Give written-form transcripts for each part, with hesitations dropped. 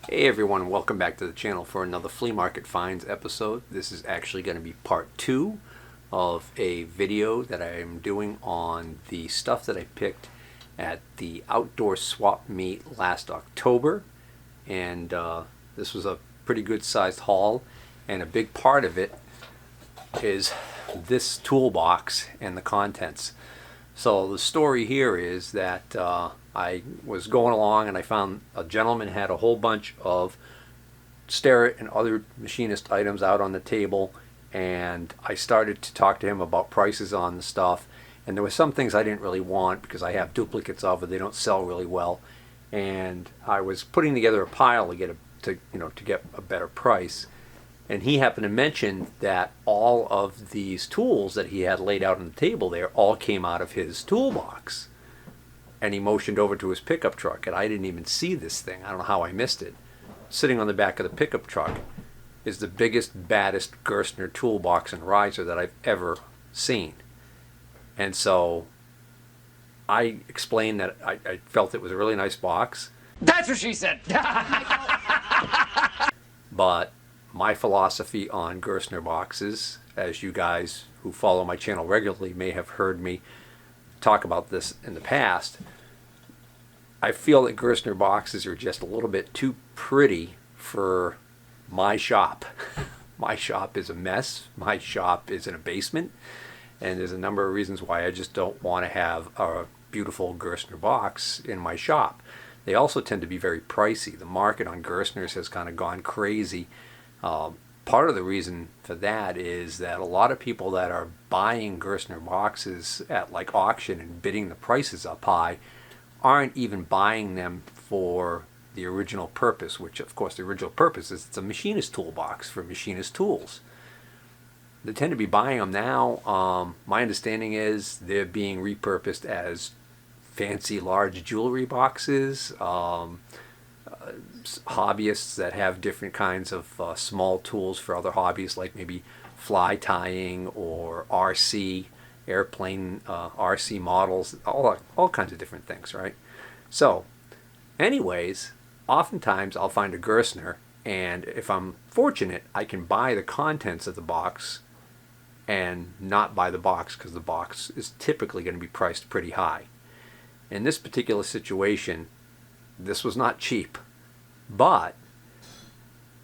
Hey everyone, welcome back to the channel for another flea market finds episode. This is actually going to be part 2 of a video that I am doing on the stuff that I picked at the outdoor swap meet last October. And this was a pretty good sized haul, and a big part of it is this toolbox and the contents. So the story here is that I was going along and I found a gentleman had a whole bunch of Starrett and other machinist items out on the table, and I started to talk to him about prices on the stuff, and there were some things I didn't really want because I have duplicates of it. They don't sell really well, and I was putting together a pile to get a better price. And he happened to mention that all of these tools that he had laid out on the table there all came out of his toolbox. And he motioned over to his pickup truck, and I didn't even see this thing. I don't know how I missed it. Sitting on the back of the pickup truck is the biggest, baddest Gerstner toolbox and riser that I've ever seen. And so I explained that I felt it was a really nice box. That's what she said! But my philosophy on Gerstner boxes, as you guys who follow my channel regularly may have heard me talk about this in the past, I feel that Gerstner boxes are just a little bit too pretty for my shop. My shop is a mess. My shop is in a basement, and there's a number of reasons why I just don't want to have a beautiful Gerstner box in my shop. They also tend to be very pricey. The market on Gerstners has kind of gone crazy. Part of the reason for that is that a lot of people that are buying Gerstner boxes at like auction and bidding the prices up high aren't even buying them for the original purpose, which of course the original purpose is it's a machinist toolbox for machinist tools. They tend to be buying them now. My understanding is they're being repurposed as fancy large jewelry boxes. Hobbyists that have different kinds of small tools for other hobbies, like maybe fly tying or RC, airplane RC models, all kinds of different things, right? So anyways, oftentimes I'll find a Gerstner, and if I'm fortunate, I can buy the contents of the box and not buy the box, because the box is typically going to be priced pretty high. In this particular situation, this was not cheap. But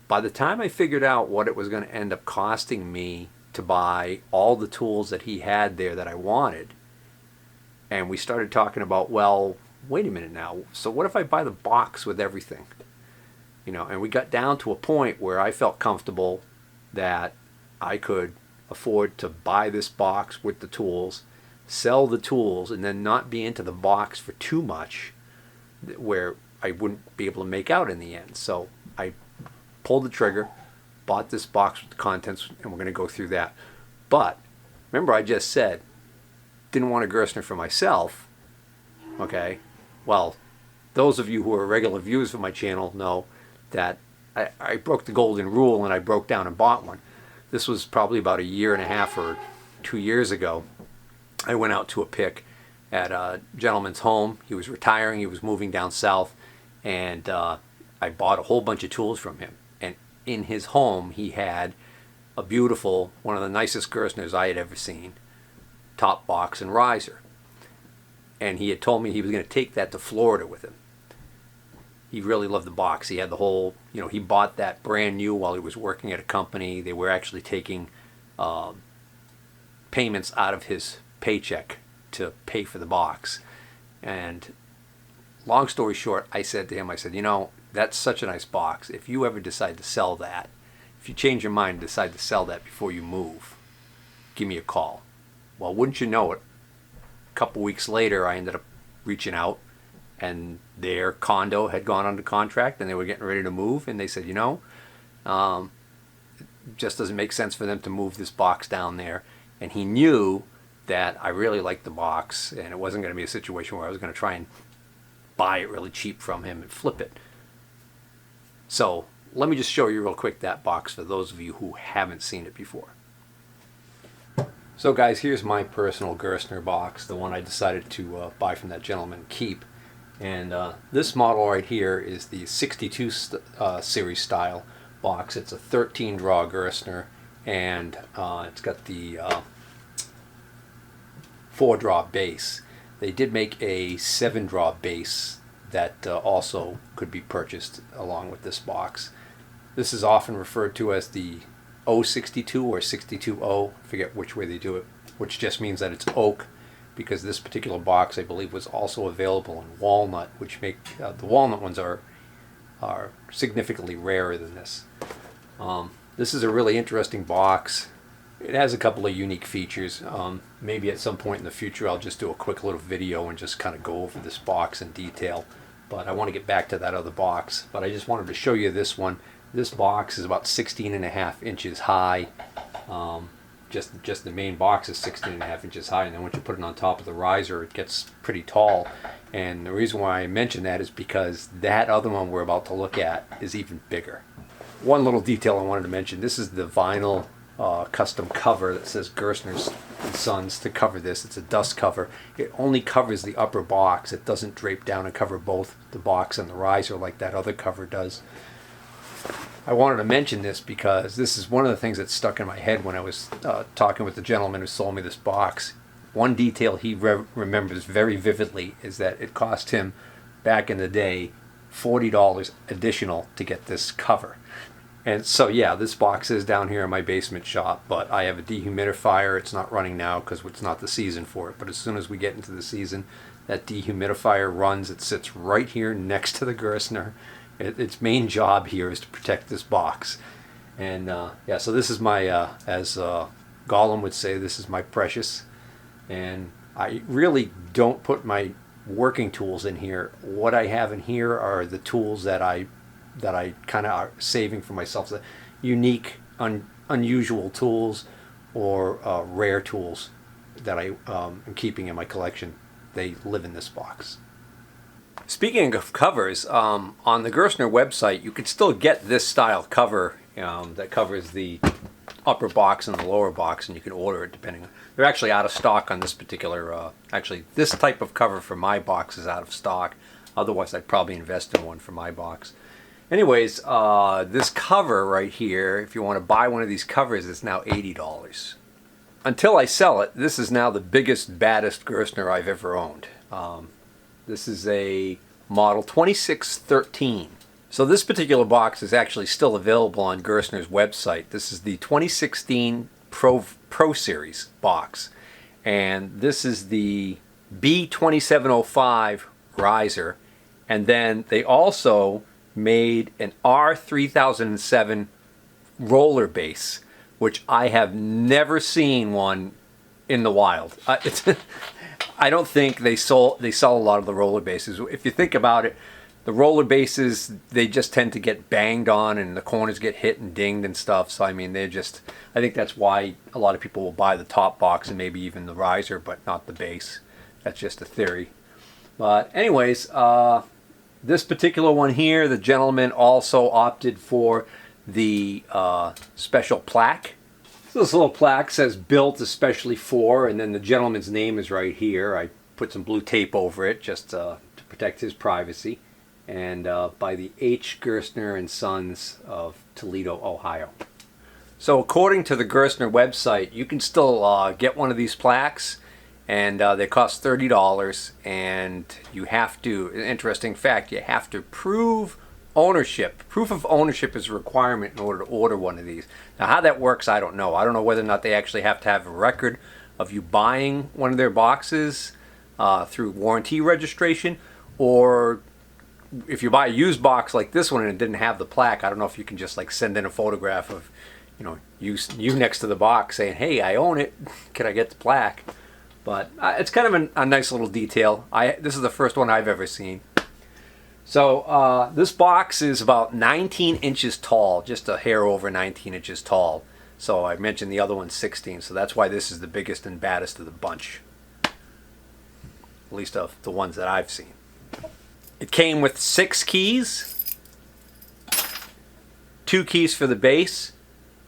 by the time I figured out what it was going to end up costing me to buy all the tools that he had there that I wanted, and we started talking about, well, wait a minute now, so what if I buy the box with everything? And we got down to a point where I felt comfortable that I could afford to buy this box with the tools, sell the tools, and then not be into the box for too much, where I wouldn't be able to make out in the end. So I pulled the trigger, bought this box with the contents, and we're going to go through that. But remember, I just said didn't want a Gerstner for myself. Okay, well, those of you who are regular viewers of my channel know that I broke the golden rule, and I broke down and bought one. This was probably about a year and a half or 2 years ago. I went out to a pick at a gentleman's home. He was retiring. He was moving down south. And I bought a whole bunch of tools from him. And in his home, he had a beautiful, one of the nicest Gerstners I had ever seen, top box and riser. And he had told me he was going to take that to Florida with him. He really loved the box. He had the whole, he bought that brand new while he was working at a company. They were actually taking payments out of his paycheck to pay for the box. And long story short, I said to him, that's such a nice box. If you ever decide to sell that, if you change your mind and decide to sell that before you move, give me a call. Well, wouldn't you know it, a couple weeks later, I ended up reaching out, and their condo had gone under contract, and they were getting ready to move, and they said, it just doesn't make sense for them to move this box down there. And he knew that I really liked the box, and it wasn't going to be a situation where I was going to try and buy it really cheap from him and flip it. So let me just show you real quick that box for those of you who haven't seen it before. So guys, here's my personal Gerstner box, the one I decided to buy from that gentleman and keep. And this model right here is the 62 series style box. It's a 13 draw Gerstner, and it's got the 4 draw base. They did make a 7 draw base that also could be purchased along with this box. This is often referred to as the O62 or 62O, I forget which way they do it, which just means that it's oak, because this particular box I believe was also available in walnut, which make the walnut ones are significantly rarer than this. This is a really interesting box. It has a couple of unique features. Maybe at some point in the future I'll just do a quick little video and just kind of go over this box in detail, but I want to get back to that other box. But I just wanted to show you this one. This box is about 16.5 inches high. Just the main box is 16.5 inches high, and then once you put it on top of the riser, it gets pretty tall. And the reason why I mention that is because that other one we're about to look at is even bigger. One little detail I wanted to mention: this is the vinyl custom cover that says Gerstner's and Sons to cover this. It's a dust cover. It only covers the upper box. It doesn't drape down and cover both the box and the riser like that other cover does. I wanted to mention this because this is one of the things that stuck in my head when I was talking with the gentleman who sold me this box. One detail he remembers very vividly is that it cost him, back in the day, $40 additional to get this cover. And so yeah, this box is down here in my basement shop, but I have a dehumidifier. It's not running now because it's not the season for it, but as soon as we get into the season, that dehumidifier runs. It sits right here next to the Gerstner. Its main job here is to protect this box. And yeah, so this is my, as Gollum would say, this is my precious. And I really don't put my working tools in here. What I have in here are the tools that I kind of are saving for myself. The unique, unusual tools or rare tools that I am keeping in my collection. They live in this box. Speaking of covers, on the Gerstner website, you can still get this style cover that covers the upper box and the lower box, and you can order it depending on. They're actually out of stock on this particular. Actually, this type of cover for my box is out of stock. Otherwise, I'd probably invest in one for my box. Anyways, this cover right here, if you want to buy one of these covers, it's now $80. Until I sell it, this is now the biggest, baddest Gerstner I've ever owned. This is a model 2613. So this particular box is actually still available on Gerstner's website. This is the 2016 Pro Series box. And this is the B2705 riser. And then they also made an R3007 roller base, which I have never seen one in the wild. I don't think they sell a lot of the roller bases. If you think about it, the roller bases, they just tend to get banged on and the corners get hit and dinged and stuff. So I mean, I think that's why a lot of people will buy the top box and maybe even the riser, but not the base. That's just a theory. But anyways, this particular one here, the gentleman also opted for the special plaque. So this little plaque says built especially for, and then the gentleman's name is right here. I put some blue tape over it just to protect his privacy. And by the H. Gerstner and Sons of Toledo, Ohio. So according to the Gerstner website, you can still get one of these plaques, and they cost $30. And you have to, an interesting fact, you have to prove ownership. Proof of ownership is a requirement in order to order one of these. Now how that works, I don't know. I don't know whether or not they actually have to have a record of you buying one of their boxes through warranty registration, or if you buy a used box like this one and it didn't have the plaque, I don't know if you can just like send in a photograph of, you next to the box saying, hey, I own it, can I get the plaque? But it's kind of a nice little detail. This is the first one I've ever seen. So this box is about 19 inches tall, just a hair over 19 inches tall. So I mentioned the other one's 16, so that's why this is the biggest and baddest of the bunch. At least of the ones that I've seen. It came with 6 keys, 2 keys for the base,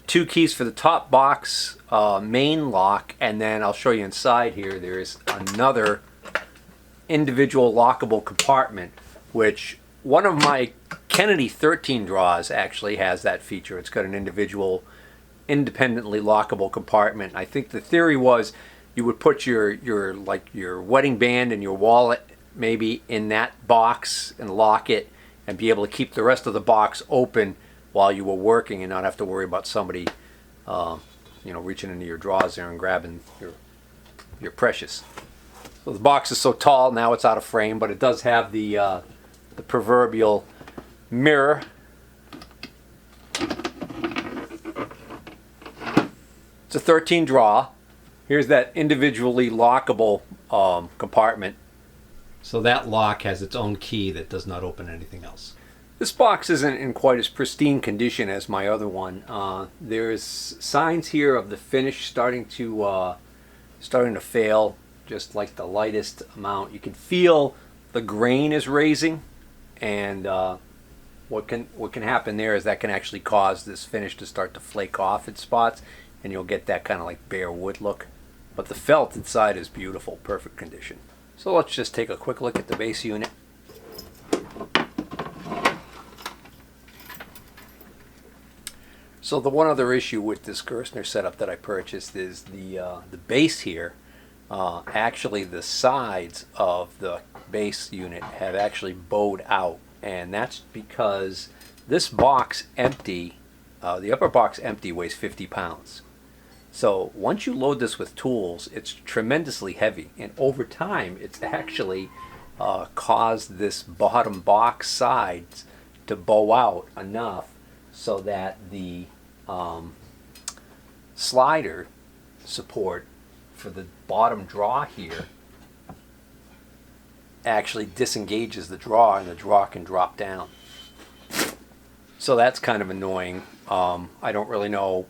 2 keys for the top box main lock, and then I'll show you inside here, there is another individual lockable compartment, which one of my Kennedy 13 draws actually has that feature. It's got an individual, independently lockable compartment. I think the theory was you would put your like your wedding band and your wallet maybe in that box and lock it and be able to keep the rest of the box open while you were working and not have to worry about somebody reaching into your drawers there and grabbing your precious. So the box is so tall now it's out of frame, but it does have the proverbial mirror. It's a 13 draw. Here's that individually lockable compartment. So that lock has its own key that does not open anything else. This box isn't in quite as pristine condition as my other one. There's signs here of the finish starting to fail, just like the lightest amount. You can feel the grain is raising, and what can happen there is that can actually cause this finish to start to flake off in spots, and you'll get that kind of like bare wood look. But the felt inside is beautiful, perfect condition. So let's just take a quick look at the base unit. So the one other issue with this Gerstner setup that I purchased is the base here. Actually, the sides of the base unit have actually bowed out, and that's because this box empty, the upper box empty, weighs 50 pounds. So once you load this with tools, it's tremendously heavy, and over time it's actually caused this bottom box sides to bow out enough so that the slider support for the bottom draw here actually disengages the draw, and the draw can drop down. So that's kind of annoying. I don't really know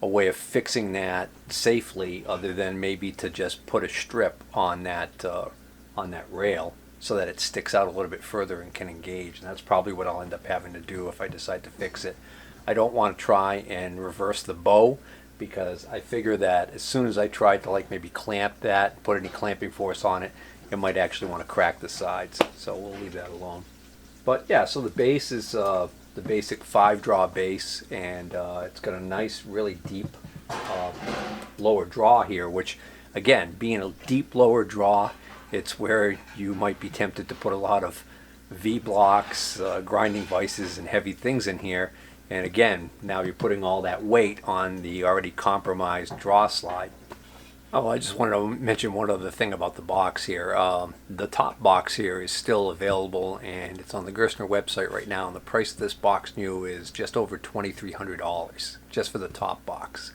a way of fixing that safely other than maybe to just put a strip on that rail so that it sticks out a little bit further and can engage, and that's probably what I'll end up having to do if I decide to fix it. I don't want to try and reverse the bow, because I figure that as soon as I try to like maybe clamp that, put any clamping force on it, it might actually want to crack the sides, so we'll leave that alone. But yeah, so the base is the basic 5-draw base, and it's got a nice, really deep lower draw here, which again, being a deep lower draw, it's where you might be tempted to put a lot of V-blocks, grinding vices, and heavy things in here. And again, now you're putting all that weight on the already compromised draw slide. Oh, I just wanted to mention one other thing about the box here. The top box here is still available, and it's on the Gerstner website right now, and the price of this box new is just over $2,300 just for the top box.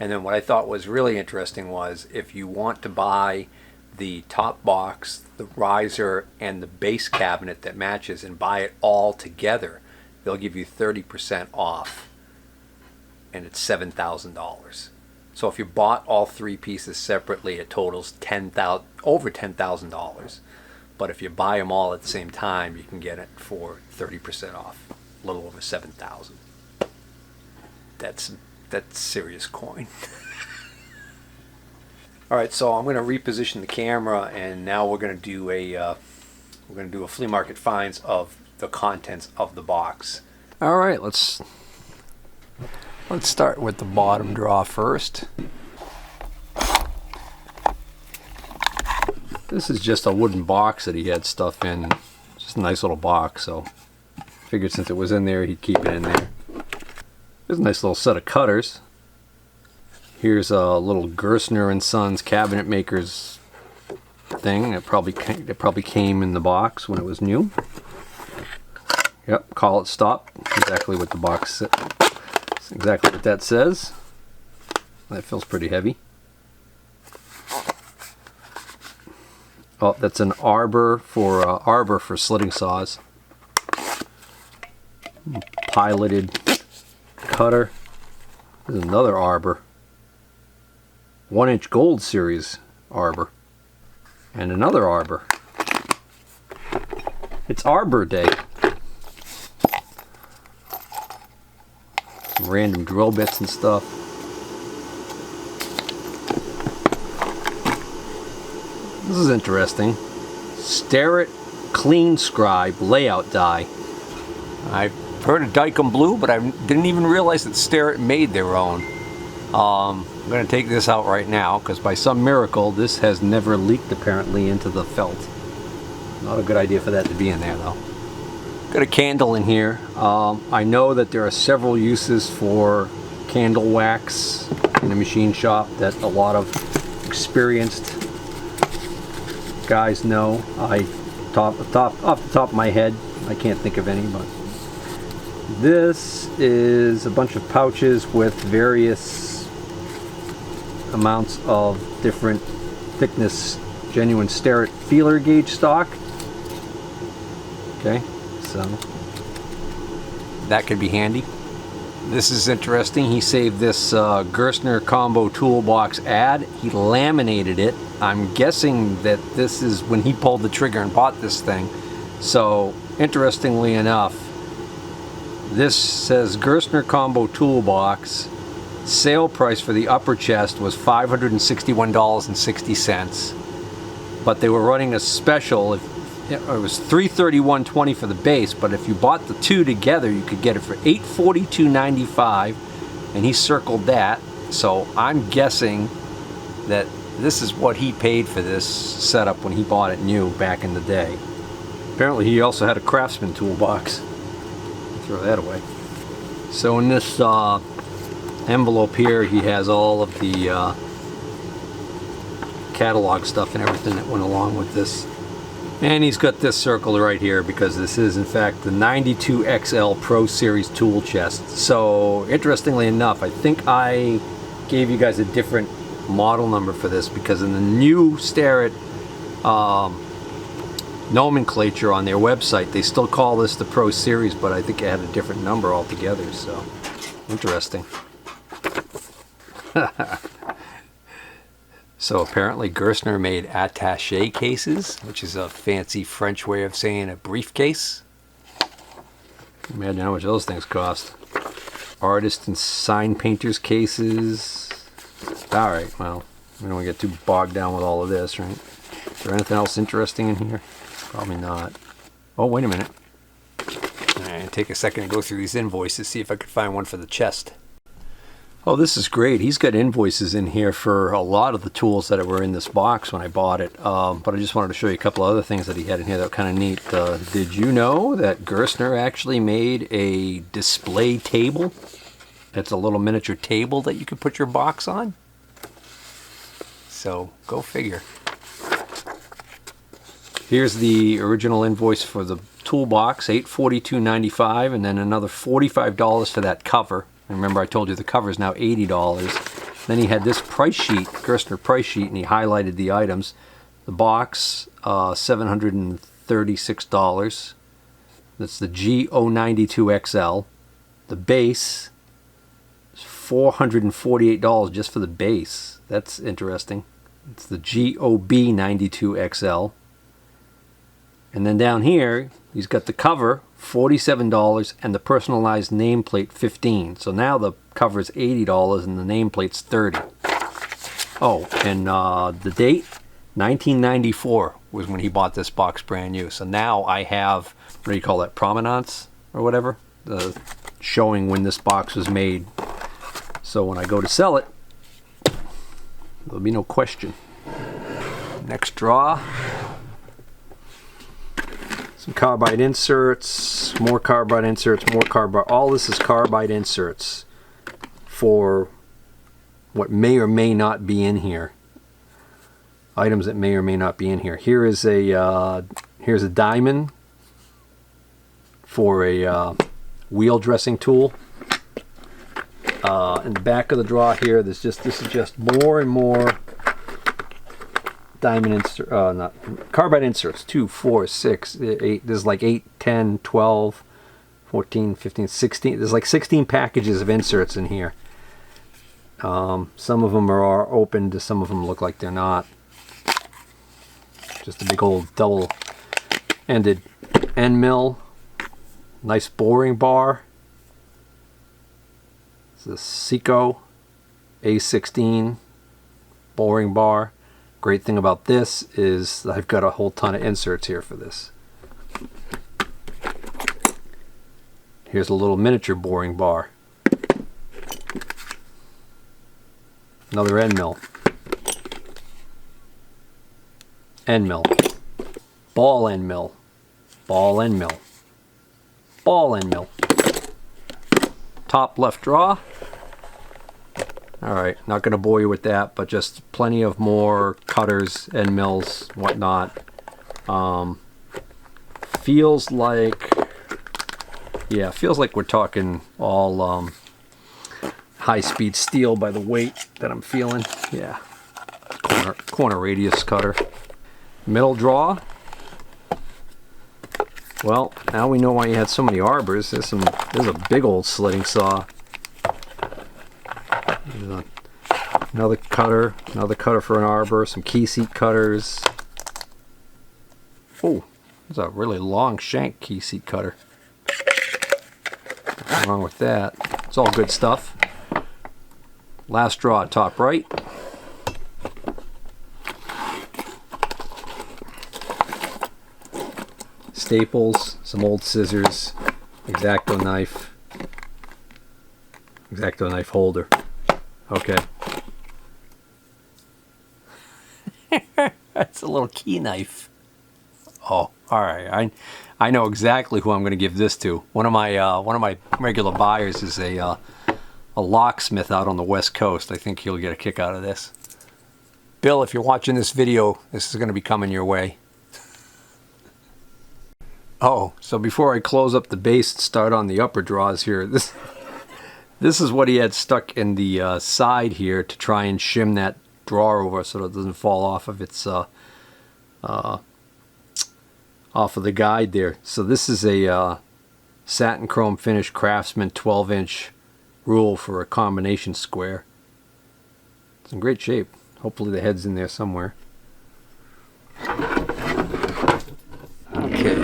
And then what I thought was really interesting was if you want to buy the top box, the riser, and the base cabinet that matches and buy it all together, they'll give you 30% off, and it's $7,000. So if you bought all three pieces separately, it totals over $10,000. But if you buy them all at the same time, you can get it for 30% off, a little over $7,000. That's serious coin. All right, so I'm going to reposition the camera, and now we're going to do a flea market finds of the contents of the box. All right, let's start with the bottom draw first. This is just a wooden box that he had stuff in. Just a nice little box, so figured since it was in there, he'd keep it in there. There's a nice little set of cutters. Here's a little Gerstner and Sons cabinet maker's thing. It probably came in the box when it was new. Yep, call it stop. Exactly what the box said. That's exactly what that says. That feels pretty heavy. Oh, that's an arbor for slitting saws. Piloted cutter. There's another arbor. 1-inch gold series arbor. And another arbor. It's Arbor Day. Some random drill bits and stuff. This is interesting. Starrett Clean Scribe layout die. I've heard of Dykem Blue, but I didn't even realize that Starrett made their own. I'm going to take this out right now because by some miracle this has never leaked apparently into the felt. Not a good idea for that to be in there though. Got a candle in here. I know that there are several uses for candle wax in a machine shop that a lot of experienced guys know. Off the top of my head, I can't think of any, but this is a bunch of pouches with various amounts of different thickness genuine Starrett feeler gauge stock. Okay, so that could be handy. This is interesting. He saved this Gerstner combo toolbox ad. He laminated it. I'm guessing that this is when he pulled the trigger and bought this thing. So, interestingly enough, this says Gerstner combo toolbox. Sale price for the upper chest was $561.60. But they were running a special. It was $331.20 for the base, but if you bought the two together, you could get it for $842.95, and he circled that. So I'm guessing that this is what he paid for this setup when he bought it new back in the day. Apparently he also had a Craftsman toolbox. Throw that away. So in this envelope here, he has all of the catalog stuff and everything that went along with this. And he's got this circled right here because this is in fact the 92XL Pro Series tool chest. So interestingly enough, I think I gave you guys a different model number for this because in the new Starrett nomenclature on their website, they still call this the Pro Series, but I think it had a different number altogether. So interesting. So apparently Gerstner made attaché cases, which is a fancy French way of saying a briefcase. Imagine how much those things cost. Artist and sign painters cases. Alright, well, we don't want to get too bogged down with all of this, right? Is there anything else interesting in here? Probably not. Oh, wait a minute. Alright, take a second to go through these invoices, see if I could find one for the chest. Oh, this is great. He's got invoices in here for a lot of the tools that were in this box when I bought it. But I just wanted to show you a couple other things that he had in here that were kind of neat. Did you know that Gerstner actually made a display table? It's a little miniature table that you could put your box on. So, go figure. Here's the original invoice for the toolbox, $842.95, and then another $45 for that cover. Remember I told you the cover is now $80. Then he had this price sheet, Gerstner price sheet, and he highlighted the items. The box, $736. That's the G092XL. The base is $448 just for the base. That's interesting. It's the GOB92XL. And then down here, he's got the cover, $47, and the personalized nameplate, $15. So now the cover is $80 and the nameplate's $30. Oh, and the date, 1994 was when he bought this box brand new. So now I have, what do you call that, provenance or whatever, showing when this box was made. So when I go to sell it, there'll be no question. Next draw. Some carbide inserts, more carbide inserts, more carbide. All this is carbide inserts for what may or may not be in here. Items that may or may not be in here. Here is a here's a diamond for a wheel dressing tool. In the back of the draw here, this is just more and more diamond insert, not carbide inserts. 2, 4, 6, 8. There's like 8, 10, 12, 14, 15, 16. There's like 16 packages of inserts in here. Some of them are opened, some of them look like they're not. Just a big old double-ended end mill. Nice boring bar. It's a Seiko A16 boring bar. Great thing about this is I've got a whole ton of inserts here for this. Here's a little miniature boring bar. Another end mill. End mill. Ball end mill. Ball end mill. Ball end mill. Top left draw. Alright, not going to bore you with that, but just plenty of more cutters, end mills, whatnot. Feels like, yeah, feels like we're talking all high-speed steel by the weight that I'm feeling. Yeah, corner radius cutter. Middle draw. Well, now we know why you had so many arbors. There's a big old slitting saw. Another cutter for an arbor, some key seat cutters. Oh, there's a really long shank key seat cutter. Nothing wrong with that. It's all good stuff. Last draw, top right. Staples, some old scissors, X-Acto knife holder. Okay. That's a little key knife. Oh, all right. I know exactly who I'm going to give this to. One of my regular buyers is a locksmith out on the West Coast. I think he'll get a kick out of this. Bill, if you're watching this video, this is going to be coming your way. Oh, so before I close up the base and start on the upper draws here, this is what he had stuck in the side here to try and shim that drawer over so that it doesn't fall off of its off of the guide there. So this is a satin chrome finish Craftsman 12-inch rule for a combination square. It's in great shape. Hopefully the head's in there somewhere. Okay.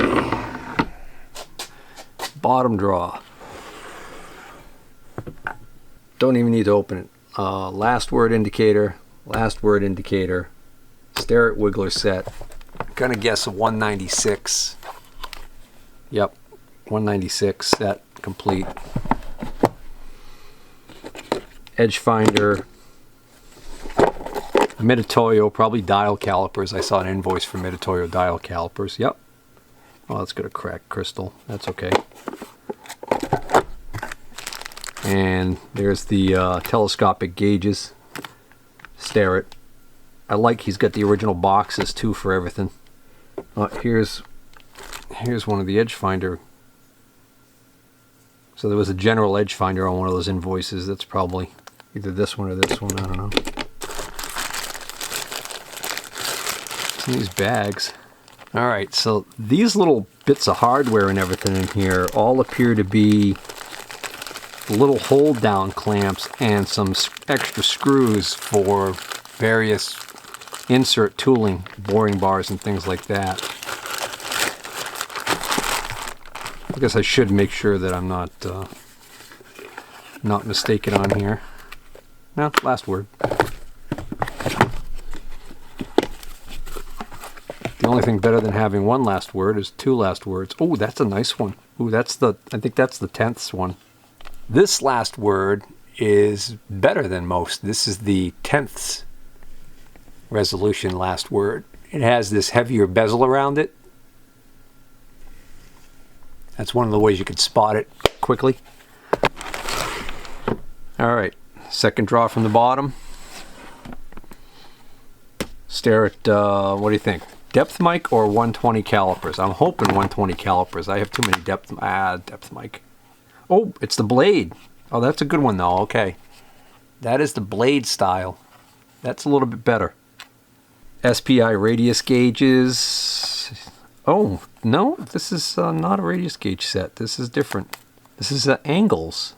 Bottom draw. Don't even need to open it. Last word indicator. Stare at Wiggler set. Gonna guess a 196. Yep, 196 set complete. Edge finder. Mitutoyo, probably dial calipers. I saw an invoice for Mitutoyo dial calipers. Yep. Oh, that's got a cracked crystal. That's okay. And there's the telescopic gauges. Stare it. I like he's got the original boxes too for everything. Here's one of the edge finder. So there was a general edge finder on one of those invoices. That's probably either this one or this one. I don't know. Some of these bags. Alright, so these little bits of hardware and everything in here all appear to be little hold down clamps and some extra screws for various insert tooling, boring bars and things like that. I guess I should make sure that I'm not mistaken on here. No, last word. The only thing better than having one last word is two last words. Oh, that's a nice one. Ooh, I think that's the 10th one. This last word is better than most. This is the 10th resolution last word. It has this heavier bezel around it. That's one of the ways you could spot it quickly. All right, second draw from the bottom. Stare at, what do you think? Depth mic or 120 calipers? I'm hoping 120 calipers. I have too many depth mic. Oh, it's the blade. Oh, that's a good one though. Okay. That is the blade style. That's a little bit better. SPI radius gauges. Oh, no, this is not a radius gauge set. This is different. This is angles.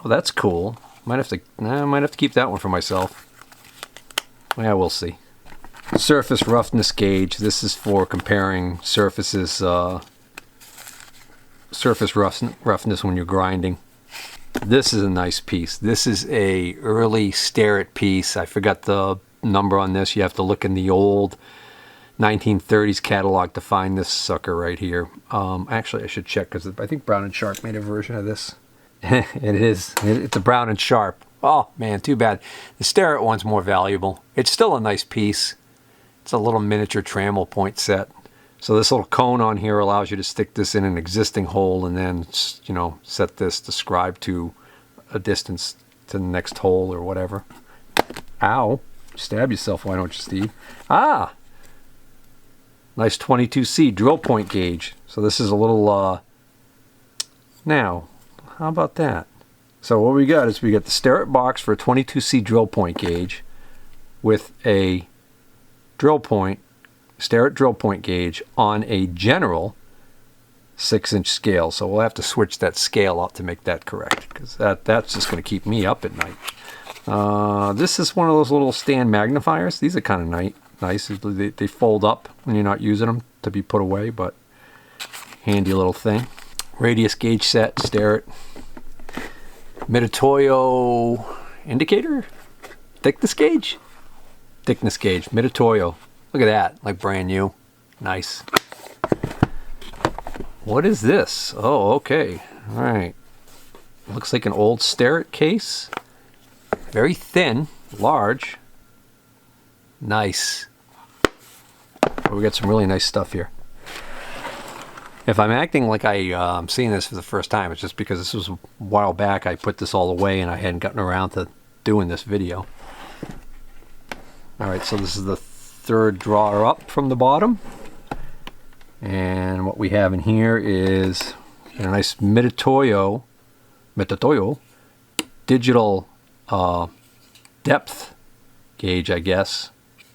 Oh, that's cool. I might have to keep that one for myself. Yeah, we'll see. Surface roughness gauge. This is for comparing surfaces, surface roughness when you're grinding. This is a nice piece. This is a early Stare-It piece. I forgot the number on this. You have to look in the old 1930s catalog to find this sucker right here. Actually, I should check because I think Brown and Sharp made a version of this. It's a Brown and Sharp. Oh man, too bad. The Starrett one's more valuable. It's still a nice piece. It's a little miniature trammel point set. So this little cone on here allows you to stick this in an existing hole and then, you know, set this to scribe to a distance to the next hole or whatever. Ow. Stab yourself, why don't you, Steve? Ah! Nice 22C drill point gauge. So this is a little, now, how about that? So what we got is we got the Starrett box for a 22C drill point gauge with a drill point, Starrett drill point gauge on a general 6-inch scale. So we'll have to switch that scale up to make that correct, because that's just going to keep me up at night. This is one of those little stand magnifiers. These are kind of nice. They fold up when you're not using them to be put away, but handy little thing. Radius gauge set, Starrett. Mitutoyo indicator? Thickness gauge? Thickness gauge, Mitutoyo. Look at that, like brand new. Nice. What is this? Oh, okay. All right. Looks like an old Starrett case. Very thin, large. Nice. Oh, we got some really nice stuff here. If I'm acting like I'm seeing this for the first time, it's just because this was a while back. I put this all away and I hadn't gotten around to doing this video. Alright, so this is the third drawer up from the bottom. And what we have in here is a nice Mitutoyo digital depth gauge, I guess.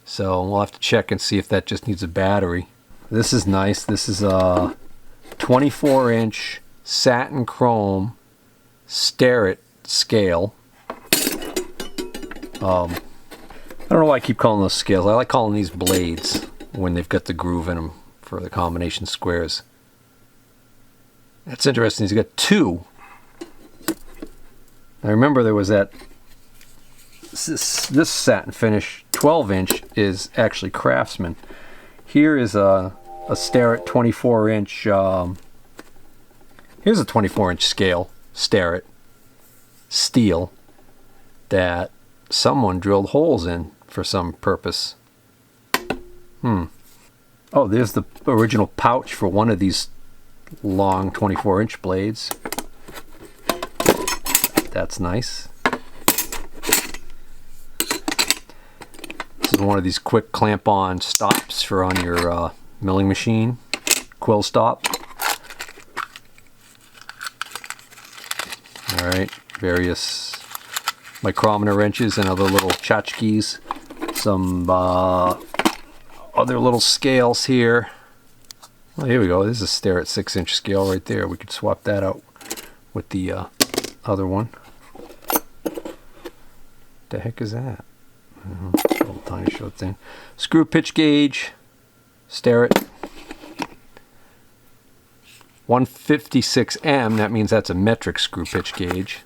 So we'll have to check and see if that just needs a battery. This is nice. This is a 24-inch satin chrome Starrett scale. I don't know why I keep calling those scales. I like calling these blades when they've got the groove in them for the combination squares. That's interesting. He's got two. I remember there was that this satin finish 12-inch is actually Craftsman. Here is a Starrett 24-inch. Here's a 24-inch scale Starrett steel that someone drilled holes in for some purpose. Oh, there's the original pouch for one of these long 24-inch blades. That's nice. This is one of these quick clamp-on stops for on your milling machine, quill stop. All right, various micrometer wrenches and other little tchotchkes. Some other little scales here. Well, here we go. This is a Starrett 6-inch scale right there. We could swap that out with the other one. The heck is that? Little tiny short thing. Screw pitch gauge, Starrett. 156M. That means that's a metric screw pitch gauge.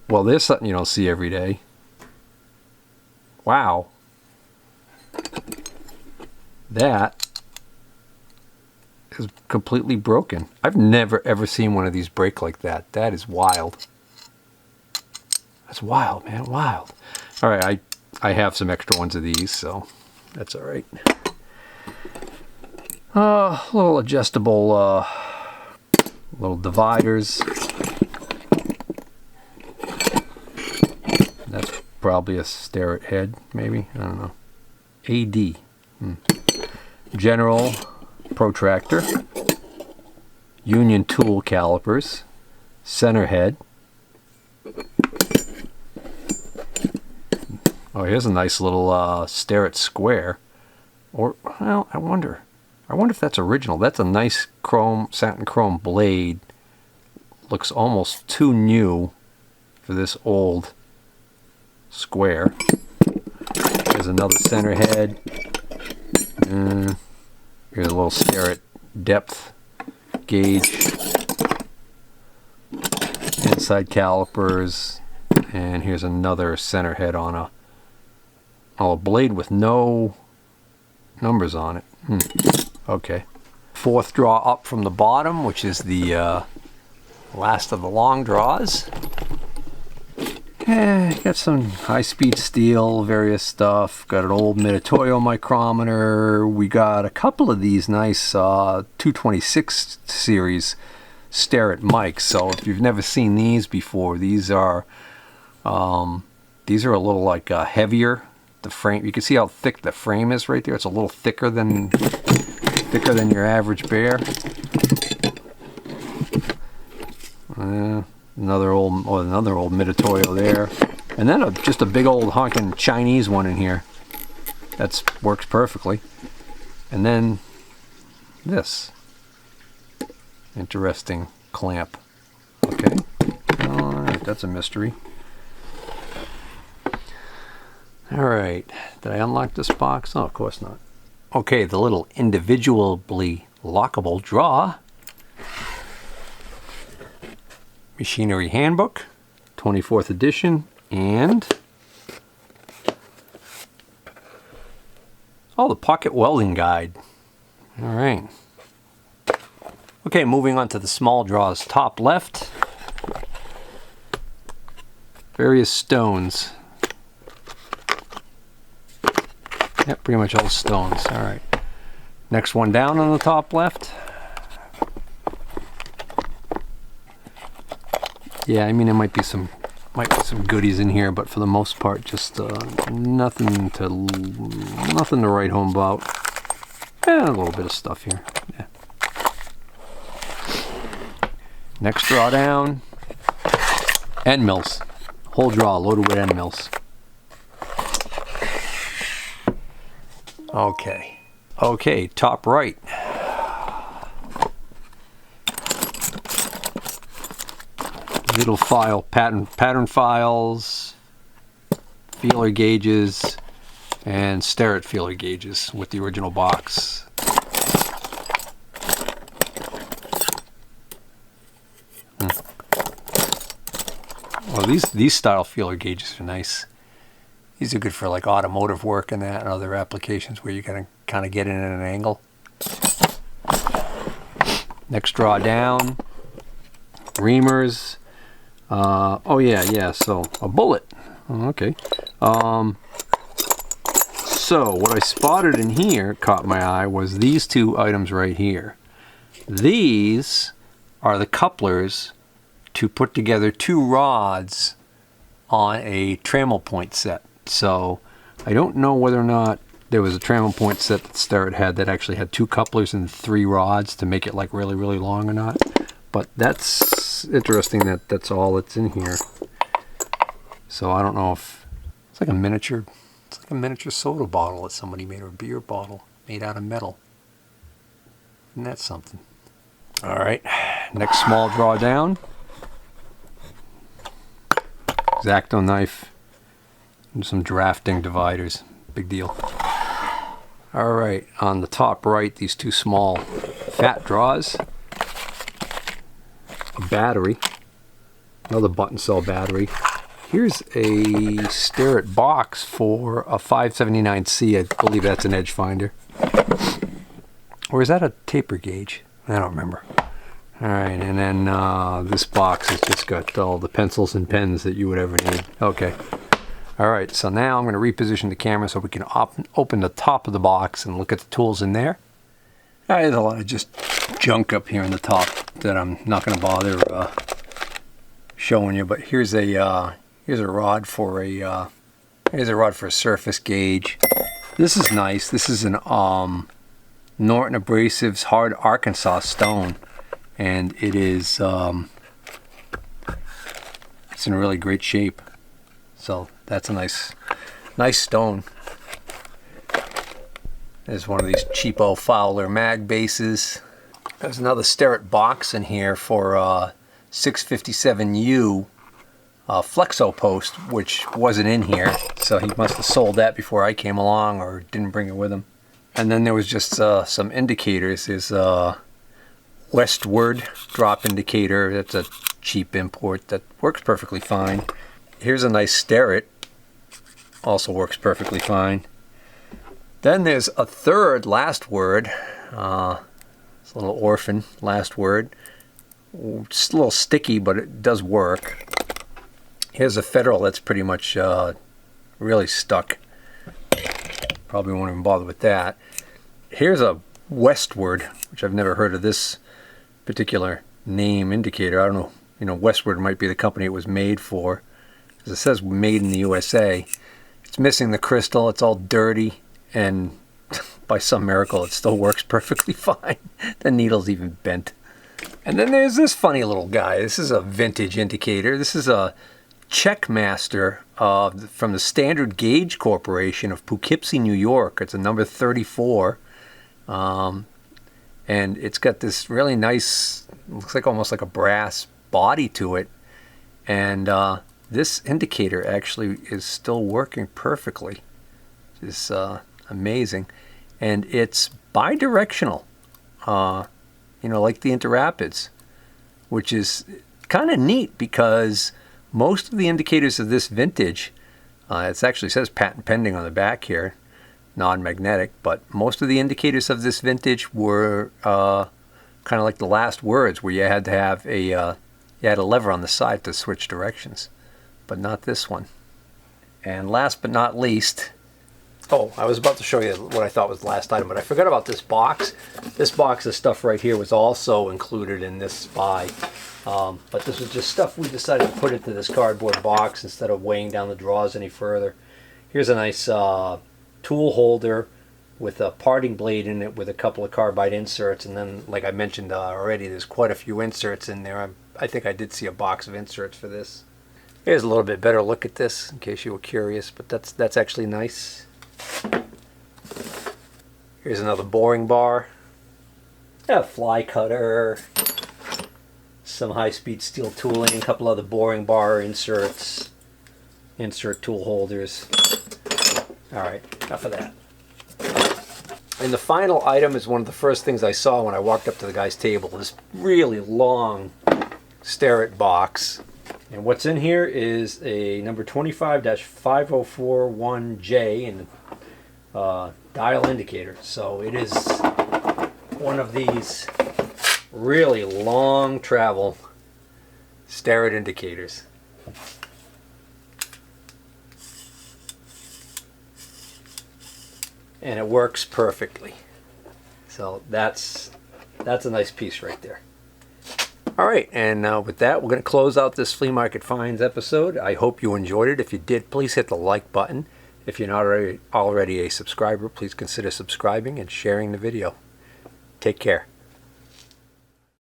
Well, there's something you don't see every day. Wow. That is completely broken. I've never ever seen one of these break like that. That is wild. That's wild, man, wild. All right, I have some extra ones of these, so that's all right. Little adjustable, little dividers. That's probably a Starrett head, maybe. I don't know. AD. General protractor. Union tool calipers. Center head. Oh, here's a nice little Starrett square. Or, well, I wonder if that's original. That's a nice chrome, satin chrome blade. Looks almost too new for this old square. Here's another center head. Here's a little Starrett depth gauge. Inside calipers. And here's another center head on a Oh, a blade with no numbers on it. Okay. Fourth draw up from the bottom, which is the last of the long draws. Got some high-speed steel, various stuff. Got an old Mitutoyo micrometer. We got a couple of these nice 226 series Starrett mics. So if you've never seen these before, these are a little like heavier. The frame, you can see how thick the frame is right there. It's a little thicker than your average bear. Another old Mitutoyo there, and then just a big old honking Chinese one in here. That works perfectly. And then this interesting clamp. Okay, all right, that's a mystery. All right, did I unlock this box? Oh, of course not. Okay, the little individually lockable draw. Machinery Handbook, 24th edition, and the Pocket Welding Guide. All right. Okay, moving on to the small draws. Top left, various stones. Yep, pretty much all stones. All right. Next one down on the top left. Yeah, I mean, there might be some goodies in here, but for the most part, just nothing to write home about. And a little bit of stuff here. Yeah. Next draw down. End mills. Whole draw loaded with end mills. Okay. Okay, top right. Little file, pattern files, feeler gauges, and Starrett feeler gauges with the original box. Well, these style feeler gauges are nice. These are good for like automotive work and that, and other applications where you gotta kind of get in at an angle. Next draw down, reamers. So a bullet. Okay. So what I spotted in here, caught my eye, was these two items right here. These are the couplers to put together two rods on a trammel point set. So I don't know whether or not there was a trammel point set that Starrett had that actually had two couplers and three rods to make it like really, really long or not. But that's interesting that that's all that's in here. So I don't know if it's like a miniature soda bottle that somebody made, or a beer bottle made out of metal. Isn't that something? All right, next small draw down. X-Acto knife and some drafting dividers. Big deal. All right, on the top right, these two small fat draws. A battery, another button cell battery. Here's a Starrett box for a 579C. I believe that's an edge finder. Or is that a taper gauge? I don't remember. All right, and then this box has just got all the pencils and pens that you would ever need. Okay. All right, so now I'm going to reposition the camera so we can open the top of the box and look at the tools in there. There's a lot of just junk up here in the top that I'm not going to bother showing you. But here's a rod for a surface gauge. This is nice. This is an Norton Abrasives Hard Arkansas stone, and it is it's in really great shape. So that's a nice stone. There's one of these cheapo Fowler mag bases. There's another Starrett box in here for 657U flexo post, which wasn't in here, so he must have sold that before I came along or didn't bring it with him. And then there was just some indicators. There's Westward drop indicator. That's a cheap import that works perfectly fine. Here's a nice Starrett Also works perfectly fine. Then there's a third last word. It's a little orphan last word. It's a little sticky, but it does work. Here's a Federal that's pretty much really stuck. Probably won't even bother with that. Here's a Westward, which I've never heard of this particular name indicator. I don't know. You know, Westward might be the company it was made for, because it says made in the USA. It's missing the crystal. It's all dirty, and by some miracle, it still works perfectly fine. The needle's even bent. And then there's this funny little guy. This is a vintage indicator. This is a Checkmaster from the Standard Gauge Corporation of Poughkeepsie, New York. It's a number 34. And it's got this really nice, looks like almost like a brass body to it. And this indicator actually is still working perfectly. It's amazing. And it's bidirectional, you know, like the Interrapids, which is kind of neat because most of the indicators of this vintage, it actually says patent pending on the back here, non-magnetic, but most of the indicators of this vintage were kind of like the last words, where you had to have you had a lever on the side to switch directions, but not this one. And last but not least, oh, I was about to show you what I thought was the last item, but I forgot about this box. This box of stuff right here was also included in this buy. But this was just stuff we decided to put into this cardboard box instead of weighing down the drawers any further. Here's a nice tool holder with a parting blade in it with a couple of carbide inserts. And then, like I mentioned already, there's quite a few inserts in there. I think I did see a box of inserts for this. Here's a little bit better look at this in case you were curious, but that's actually nice. Here's another boring bar. A fly cutter. Some high-speed steel tooling, a couple other boring bar inserts, insert tool holders. All right, enough of that. And the final item is one of the first things I saw when I walked up to the guy's table, this really long Starrett box. And what's in here is a number 25-5041J and dial indicator. So it is one of these really long travel Starrett indicators. And it works perfectly. So that's a nice piece right there. All right, and with that, we're going to close out this Flea Market Finds episode. I hope you enjoyed it. If you did, please hit the like button. If you're not already a subscriber, please consider subscribing and sharing the video. Take care.